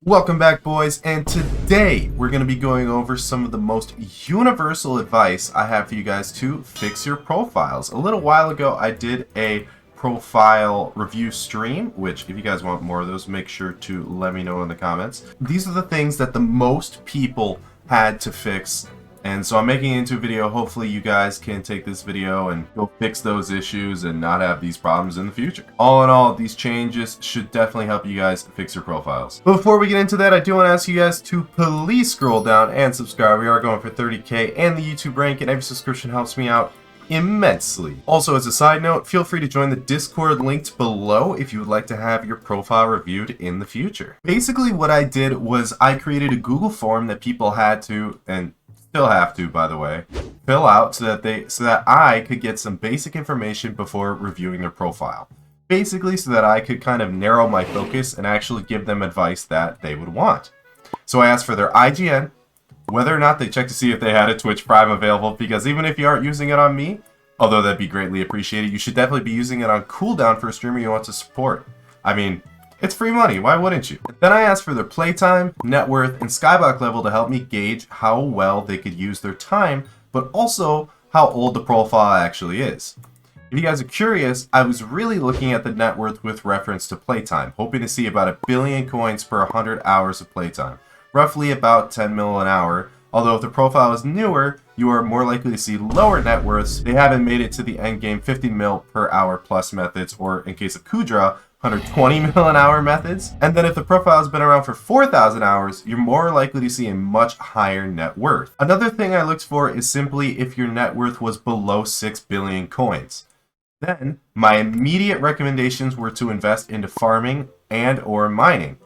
Welcome back, boys, and today we're going to be going over some of the most universal advice I have for you guys to fix your profiles. A little while ago I did a profile review stream, which if you guys want more of those, make sure to let me know in the comments. These are the things that the most people had to fix, and so I'm making it into a video. Hopefully you guys can take this video and go fix those issues and not have these problems in the future. All in all, these changes should definitely help you guys fix your profiles. But before we get into that, I do want to ask you guys to please scroll down and subscribe. We are going for 30K and the YouTube rank, and every subscription helps me out immensely. Also, as a side note, feel free to join the Discord linked below if you would like to have your profile reviewed in the future. Basically what I did was I created a Google form that people had to, and still have to, by the way, fill out so that I could get some basic information before reviewing their profile. Basically so that I could kind of narrow my focus and actually give them advice that they would want. So I asked for their IGN, whether or not they checked to see if they had a Twitch Prime available, because even if you aren't using it on me, although that'd be greatly appreciated, you should definitely be using it on cooldown for a streamer you want to support. I mean, it's free money, why wouldn't you? Then I asked for their Playtime, Net Worth, and Skyblock level to help me gauge how well they could use their time, but also how old the profile actually is. If you guys are curious, I was really looking at the net worth with reference to Playtime, hoping to see about 1 billion coins per 100 hours of Playtime, roughly about 10 mil an hour. Although if the profile is newer, you are more likely to see lower net worths. They haven't made it to the end game 50 mil per hour plus methods, or in case of Kudra, 120 mil an hour methods. And then if the profile has been around for 4,000 hours, you're more likely to see a much higher net worth. Another thing I looked for is simply if your net worth was below 6 billion coins. Then my immediate recommendations were to invest into farming and or mining.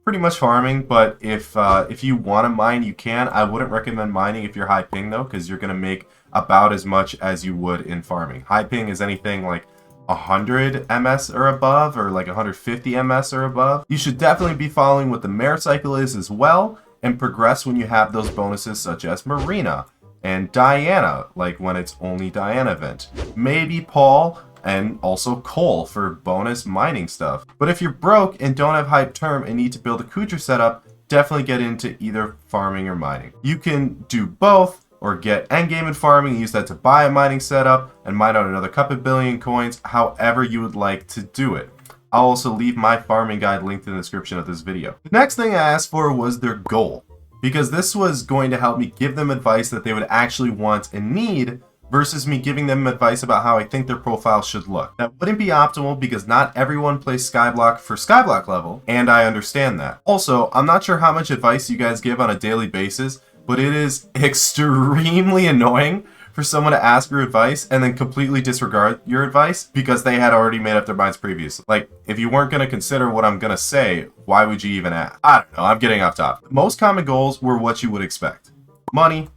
Pretty much farming, but if you want to mine, you can. I wouldn't recommend mining if you're high ping though, because you're going to make about as much as you would in farming. High ping is anything like 100 ms or above, or like 150 ms or above. You should definitely be following what the mare cycle is as well, and progress when you have those bonuses such as Marina and Diana, like when it's only Diana event. Maybe Paul, and also coal for bonus mining stuff. But if you're broke and don't have hype term and need to build a Kudra setup, definitely get into either farming or mining. You can do both, or get endgame in farming and use that to buy a mining setup and mine out another couple billion coins, however you would like to do it. I'll also leave my farming guide linked in the description of this video. The next thing I asked for was their goal, because this was going to help me give them advice that they would actually want and need, versus me giving them advice about how I think their profile should look. That wouldn't be optimal because not everyone plays Skyblock for Skyblock level, and I understand that. Also, I'm not sure how much advice you guys give on a daily basis, but it is extremely annoying for someone to ask your advice and then completely disregard your advice because they had already made up their minds previously. Like, if you weren't going to consider what I'm going to say, why would you even ask? I don't know, I'm getting off topic. The most common goals were what you would expect. Money,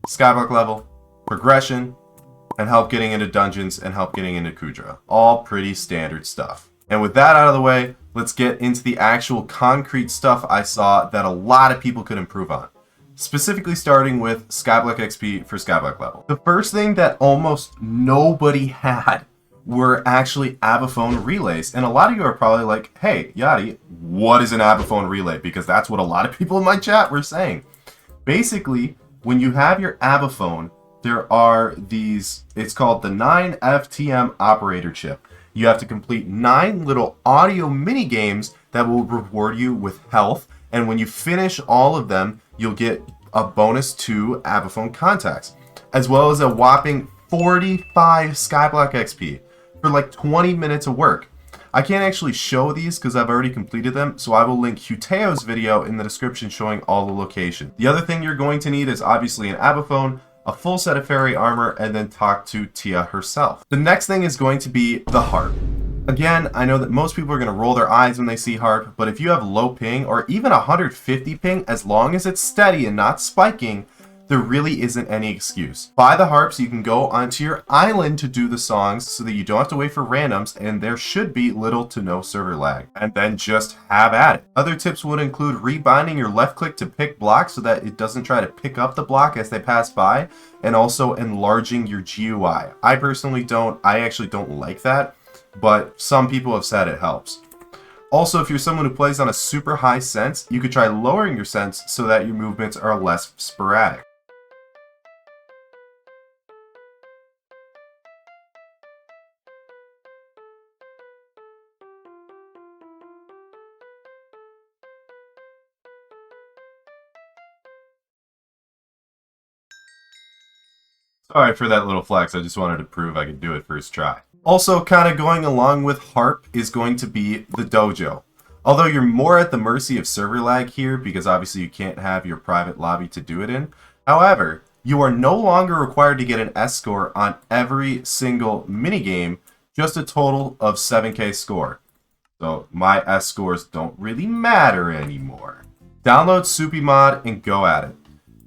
Skyblock level, progression, and help getting into dungeons and help getting into Kudra. All pretty standard stuff. And with that out of the way, let's get into the actual concrete stuff I saw that a lot of people could improve on. Specifically starting with Skyblock XP for Skyblock level. The first thing that almost nobody had were actually Abaphone relays. And a lot of you are probably like, hey, Yadi, what is an Abaphone relay? Because that's what a lot of people in my chat were saying. Basically, when you have your Abaphone, there are these, it's called the 9FTM operator chip. You have to complete 9 little audio mini games that will reward you with health. And when you finish all of them, you'll get a bonus 2 Abaphone contacts, as well as a whopping 45 Skyblock XP for like 20 minutes of work. I can't actually show these because I've already completed them, so I will link Huteo's video in the description showing all the locations. The other thing you're going to need is obviously an Abaphone, a full set of fairy armor, and then talk to Tia herself. The next thing is going to be the harp. Again, I know that most people are going to roll their eyes when they see harp, but if you have low ping or even 150 ping, as long as it's steady and not spiking, there really isn't any excuse. Buy the harp so you can go onto your island to do the songs so that you don't have to wait for randoms, and there should be little to no server lag. And then just have at it. Other tips would include rebinding your left click to pick blocks so that it doesn't try to pick up the block as they pass by, and also enlarging your GUI. I personally don't. I actually don't like that, but some people have said it helps. Also, if you're someone who plays on a super high sense, you could try lowering your sense so that your movements are less sporadic. Sorry for that little flex, I just wanted to prove I could do it first try. Also, kind of going along with Harp is going to be the dojo. Although you're more at the mercy of server lag here, because obviously you can't have your private lobby to do it in. However, you are no longer required to get an S score on every single minigame, just a total of 7k score. So my S scores don't really matter anymore. Download Soupy mod and go at it.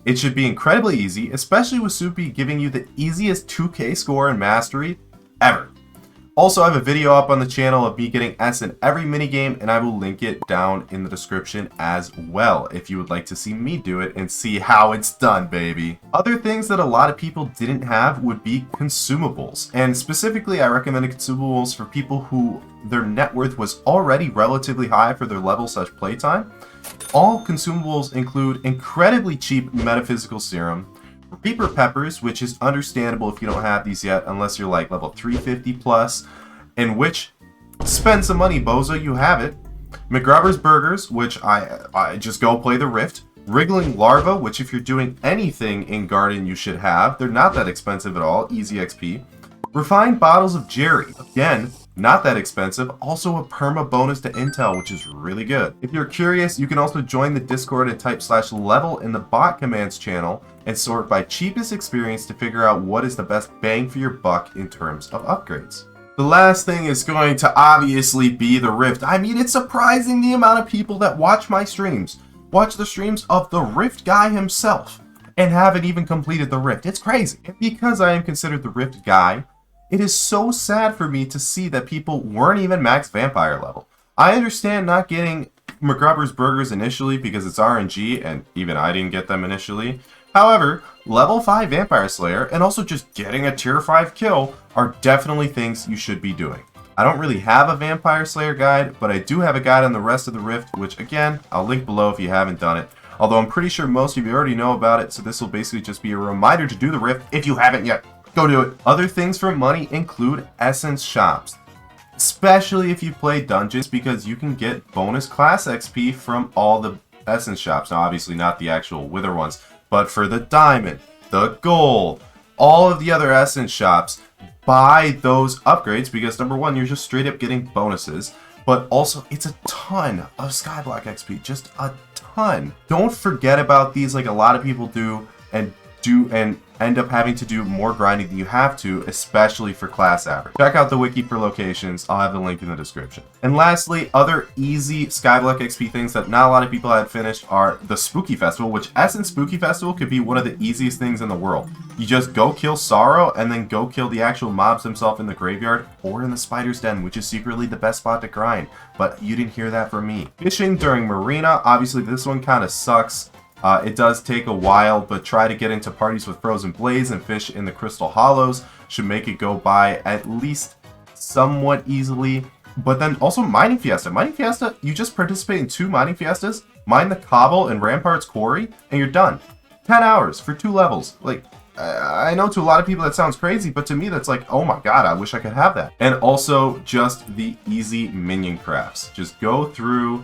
It should be incredibly easy, especially with Soupy giving you the easiest 2k score in Mastery ever. Also, I have a video up on the channel of me getting S in every minigame, and I will link it down in the description as well if you would like to see me do it and see how it's done, baby. Other things that a lot of people didn't have would be consumables, and specifically I recommended consumables for people who their net worth was already relatively high for their level/playtime. All consumables include incredibly cheap metaphysical serum, Reaper Peppers, which is understandable if you don't have these yet unless you're like level 350 plus, in which spend some money, bozo, you have it. McGrubber's Burgers, which I just go play the Rift. Wriggling Larva, which if you're doing anything in Garden you should have. They're not that expensive at all, easy XP. Refined Bottles of Jerry, again, not that expensive, also a perma bonus to intel, which is really good. If you're curious, you can also join the Discord and type /level in the bot commands channel and sort by cheapest experience to figure out what is the best bang for your buck in terms of upgrades. The last thing is going to obviously be the Rift. I mean, it's surprising the amount of people that watch my streams, watch the streams of the Rift guy himself, and haven't even completed the Rift. It's crazy. And because I am considered the Rift guy, it is so sad for me to see that people weren't even max vampire level. I understand not getting McGrubber's Burgers initially because it's RNG, and even I didn't get them initially. However, level 5 Vampire Slayer and also just getting a tier 5 kill are definitely things you should be doing. I don't really have a Vampire Slayer guide, but I do have a guide on the rest of the Rift, which again, I'll link below if you haven't done it. Although I'm pretty sure most of you already know about it, so this will basically just be a reminder to do the Rift if you haven't yet. Go do it. Other things for money include essence shops, especially if you play dungeons, because you can get bonus class XP from all the essence shops. Now obviously not the actual wither ones, but for the diamond, the gold, all of the other essence shops, buy those upgrades because number one, you're just straight up getting bonuses, but also it's a ton of Skyblock XP, just a ton. Don't forget about these like a lot of people do and end up having to do more grinding than you have to, especially for class average. Check out the wiki for locations. I'll have the link in the description. And lastly, other easy Skyblock XP things that not a lot of people had finished are the Spooky Festival, which Essence Spooky Festival could be one of the easiest things in the world. You just go kill Sorrow and then go kill the actual mobs themselves in the graveyard or in the Spider's Den, which is secretly the best spot to grind. But you didn't hear that from me. Fishing during Marina, obviously this one kind of sucks. It does take a while, but try to get into parties with Frozen Blaze and fish in the Crystal Hollows. Should make it go by at least somewhat easily. But then also Mining Fiesta. Mining Fiesta, you just participate in 2 Mining Fiestas, mine the Cobble and Rampart's Quarry, and you're done. 10 hours for 2 levels. Like, I know to a lot of people that sounds crazy, but to me that's like, oh my god, I wish I could have that. And also just the easy minion crafts. Just go through,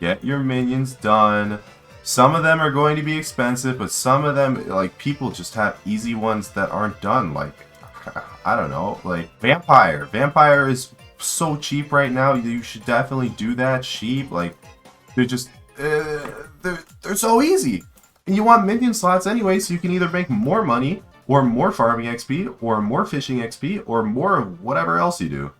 get your minions done. Some of them are going to be expensive, but some of them, like, people just have easy ones that aren't done. Like, I don't know, like Vampire. Vampire is so cheap right now. You should definitely do that. Sheep, like, they're just, they're so easy. And you want minion slots anyway, so you can either make more money, or more farming XP, or more fishing XP, or more of whatever else you do.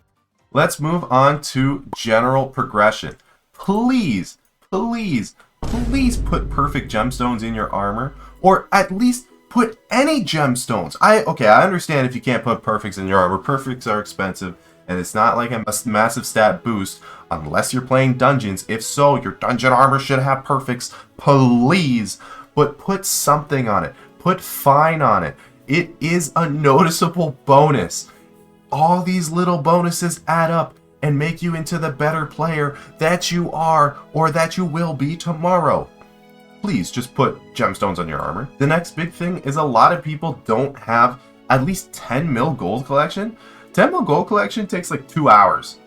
Let's move on to general progression. Please, please, please put perfect gemstones in your armor, or at least put any gemstones. Okay, I understand if you can't put perfects in your armor. Perfects are expensive, and it's not like a massive stat boost unless you're playing dungeons. If so, your dungeon armor should have perfects, please. But put something on it. Put fine on it. It is a noticeable bonus. All these little bonuses add up. and make you into the better player that you are or that you will be tomorrow. Please just put gemstones on your armor. The next big thing is a lot of people don't have at least 10 mil gold collection. 10 mil gold collection takes like 2 hours.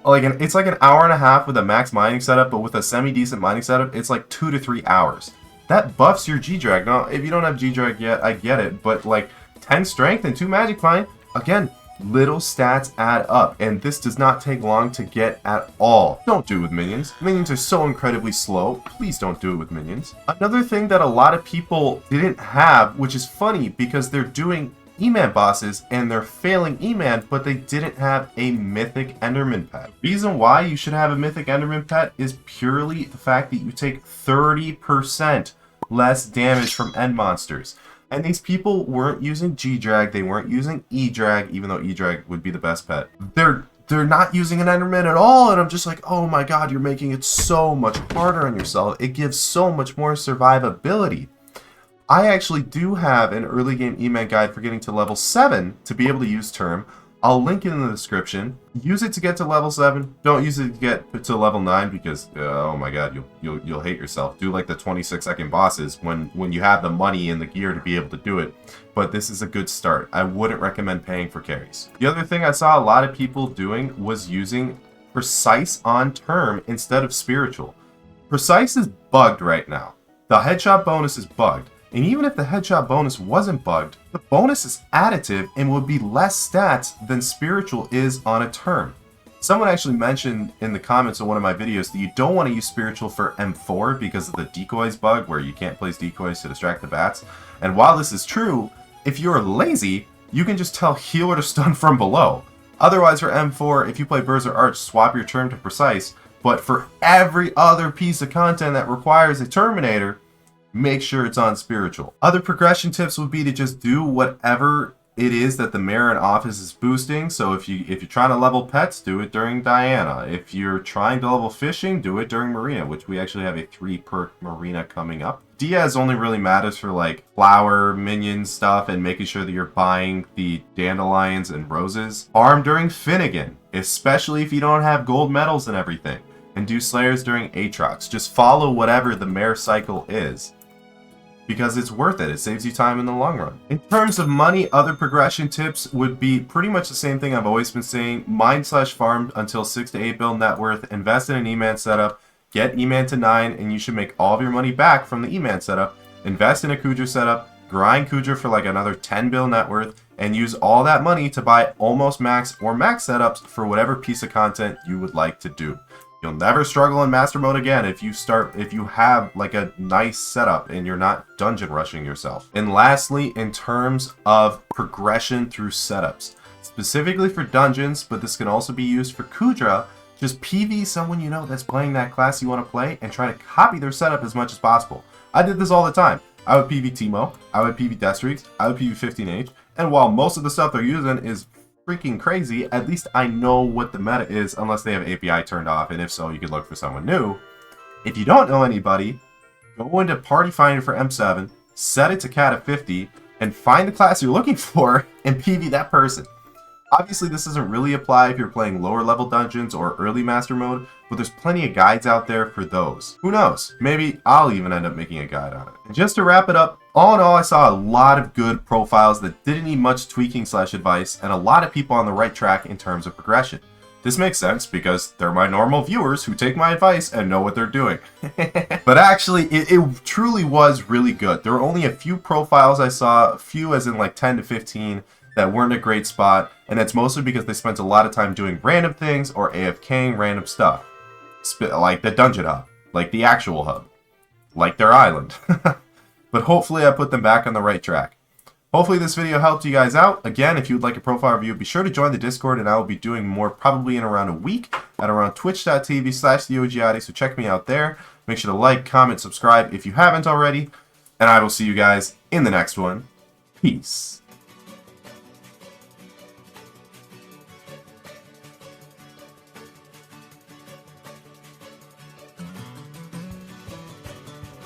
It's like an hour and a half with a max mining setup, but with a semi-decent mining setup, it's like 2 to 3 hours. That buffs your G-Drag. Now, if you don't have G-Drag yet, I get it, but like 10 strength and 2 magic find, again, little stats add up, and this does not take long to get at all. Don't do it with minions. Minions are so incredibly slow. Please don't do it with minions. Another thing that a lot of people didn't have, which is funny because they're doing E-Man bosses and they're failing E-Man, but they didn't have a Mythic Enderman pet. The reason why you should have a Mythic Enderman pet is purely the fact that you take 30% less damage from end monsters. And these people weren't using G-Drag, they weren't using E-Drag, even though E-Drag would be the best pet. They're not using an Enderman at all, and I'm just like, oh my god, you're making it so much harder on yourself. It gives so much more survivability. I actually do have an early game E-Man guide for getting to level 7 to be able to use Term. I'll link it in the description. Use it to get to level 7. Don't use it to get to level 9 because oh my god, you'll hate yourself. Do like the 26-second bosses when you have the money and the gear to be able to do it. But this is a good start. I wouldn't recommend paying for carries. The other thing I saw a lot of people doing was using Precise on Term instead of Spiritual. Precise is bugged right now. The headshot bonus is bugged. And even if the headshot bonus wasn't bugged, the bonus is additive and would be less stats than Spiritual is on a Term. Someone actually mentioned in the comments of one of my videos that you don't want to use Spiritual for M4 because of the decoys bug where you can't place decoys to distract the bats. And while this is true, if you're lazy, you can just tell healer to stun from below. Otherwise for M4, if you play Berserk Arch, swap your Term to Precise. But for every other piece of content that requires a Terminator, make sure it's on Spiritual. Other progression tips would be to just do whatever it is that the mirror in office is boosting. So if you're trying to level pets, do it during Diana. If you're trying to level fishing, do it during Marina, which we actually have a 3-perk Marina coming up. Diaz only really matters for like flower minion stuff and making sure that you're buying the dandelions and roses. Farm during Finnegan, especially if you don't have gold medals and everything. And do Slayers during Aatrox. Just follow whatever the mare cycle is, because it's worth it. It saves you time in the long run. In terms of money, other progression tips would be pretty much the same thing I've always been saying. Mine/farm until 6 to 8 bill net worth. Invest in an E-Man setup. Get E-Man to 9 and you should make all of your money back from the E-Man setup. Invest in a Kudra setup. Grind Kudra for like another 10 bill net worth. And use all that money to buy almost max or max setups for whatever piece of content you would like to do. You'll never struggle in master mode again if you have like a nice setup and you're not dungeon rushing yourself. And lastly, in terms of progression through setups, specifically for dungeons, but this can also be used for Kudra, just PV someone you know that's playing that class you want to play and try to copy their setup as much as possible. I did this all the time. I would PV Teemo, I would PV Deathstreaks, I would PV 15H, and while most of the stuff they're using is freaking crazy, at least I know what the meta is, unless they have API turned off, and if so, you could look for someone new. If you don't know anybody, go into Party Finder for M7, set it to cat of 50, and find the class you're looking for, and PV that person. Obviously, this doesn't really apply if you're playing lower level dungeons or early master mode, but there's plenty of guides out there for those. Who knows? Maybe I'll even end up making a guide on it. And just to wrap it up, all in all, I saw a lot of good profiles that didn't need much tweaking/advice, and a lot of people on the right track in terms of progression. This makes sense because they're my normal viewers who take my advice and know what they're doing. But actually, it truly was really good. There were only a few profiles I saw, a few as in like 10 to 15, that weren't a great spot, and that's mostly because they spent a lot of time doing random things or AFKing random stuff. Like the dungeon hub, like the actual hub, like their island. But hopefully I put them back on the right track. Hopefully this video helped you guys out. Again, if you would like a profile review, be sure to join the Discord, and I will be doing more probably in around a week at around twitch.tv/theogyadi, so check me out there. Make sure to like, comment, subscribe if you haven't already, and I will see you guys in the next one. Peace.